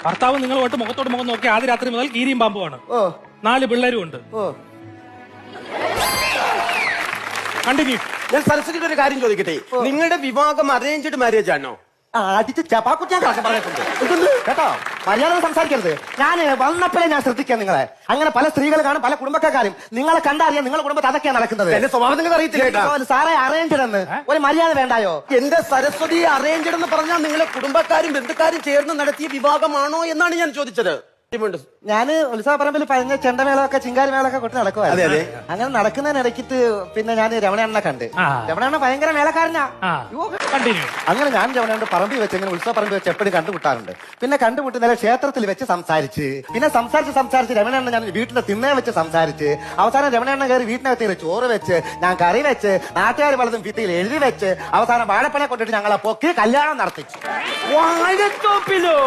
ഭർത്താവ് നിങ്ങളുമായിട്ട് മുഖത്തോട് മുഖം നോക്കി ആദ്യ രാത്രി മുതൽ കീരിയും പാമ്പുമാണ്. 4 പിള്ളേരും ഉണ്ട്. കണ്ടിന്യൂ. ഞാൻ സരസ്വതിയുടെ ഒരു കാര്യം ചോദിക്കട്ടെ, നിങ്ങളുടെ വിവാഹം അറേഞ്ച്ഡ് മാരേജ് ആണോ? അടിച്ച് ചപ്പാക്കുറ്റാൻ പറഞ്ഞിട്ടുണ്ട് കേട്ടോ. മര്യാദ സംസാരിക്കരുത്. ഞാൻ വന്നപ്പോഴേ ഞാൻ ശ്രദ്ധിക്കാം നിങ്ങളെ. അങ്ങനെ പല സ്ത്രീകൾ കാണും, പല കുടുംബക്കാരും. നിങ്ങളെ കണ്ടറിയാം നിങ്ങളുടെ കുടുംബത്തിൽ അതൊക്കെയാണ് നടക്കുന്നത്. എന്റെ സ്വഭാവം നിങ്ങൾ അറിയത്തില്ല സാറേ. അറേഞ്ച്ഡ് എന്ന് ഒരു മര്യാദ വേണ്ടായോ? എന്റെ സരസ്വതി അറേഞ്ച്ഡ് എന്ന് പറഞ്ഞാൽ നിങ്ങളെ കുടുംബക്കാരും ബന്ധുക്കാരും ചേർന്ന് നടത്തിയ വിവാഹമാണോ എന്നാണ് ഞാൻ ചോദിച്ചത്. ഞാന് ഉത്സവപ്പറമ്പിൽ പറഞ്ഞ ചെണ്ടമേളമൊക്കെ ചിങ്കാരി മേളൊക്കെ കൊട്ടി നടക്കുവായിരുന്നു. അങ്ങനെ നടക്കുന്നതിനിടയ്ക്ക് പിന്നെ ഞാൻ രമണണ്ണനെ കണ്ട്. രമണണ്ണ ഭയങ്കര മേളക്കാരനാ. അങ്ങനെ ഞാൻ രമണയുടെ പറമ്പിൽ വെച്ച് ഇങ്ങനെ ഉത്സവപ്പറമ്പിൽ വെച്ച് എപ്പോഴും കണ്ടുമുട്ടാറുണ്ട്. പിന്നെ കണ്ടുമുട്ടി നേരെ ക്ഷേത്രത്തിൽ വെച്ച് സംസാരിച്ച്, പിന്നെ സംസാരിച്ച് രമണണ്ണ ഞാൻ വീട്ടിലെ തിണ്ണേ വെച്ച് സംസാരിച്ച്, അവസാനം രമണണ്ണ കയറി വീട്ടിനകത്ത് ചോറ് വെച്ച്, ഞാൻ കറി വെച്ച്, നാട്ടുകാർ പലതും ഭിത്തിയിൽ എഴുതി വെച്ച്, അവസാനം വാഴപ്പനെ കൊണ്ടിട്ട് ഞങ്ങളെ പൊക്കി കല്യാണം നടത്തിച്ചു. വാഴത്തോപ്പിലോ?